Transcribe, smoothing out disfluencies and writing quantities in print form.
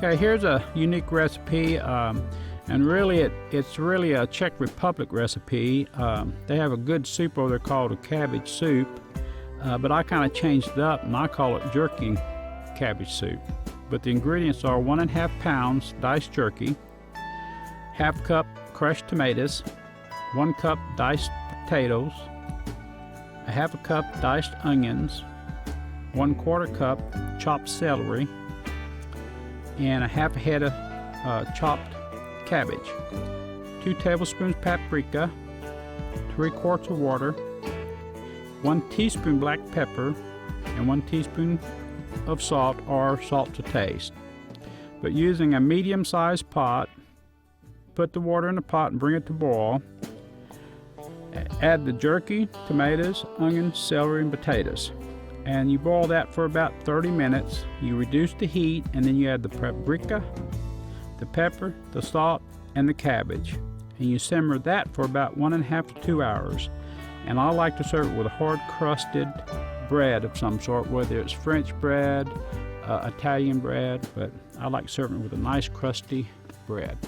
Okay, here's a unique recipe, and really it's really a Czech Republic recipe. They have a good soup over there called a cabbage soup, but I kind of changed it up and I call it jerky cabbage soup. But the ingredients are 1.5 pounds diced jerky, half cup crushed tomatoes, 1 cup diced potatoes, a half a cup diced onions, 1/4 cup chopped celery, and a half a head of chopped cabbage, 2 tablespoons paprika, 3 quarts of water, 1 teaspoon black pepper, and 1 teaspoon of salt or salt to taste. But using a medium-sized pot, put the water in the pot and bring it to boil. Add the jerky, tomatoes, onions, celery, and potatoes. And you boil that for about 30 minutes. You reduce the heat, and then you add the paprika, the pepper, the salt, and the cabbage. And you simmer that for about 1.5 to 2 hours. And I like to serve it with a hard-crusted bread of some sort, whether it's French bread, Italian bread, but I like serving it with a nice crusty bread.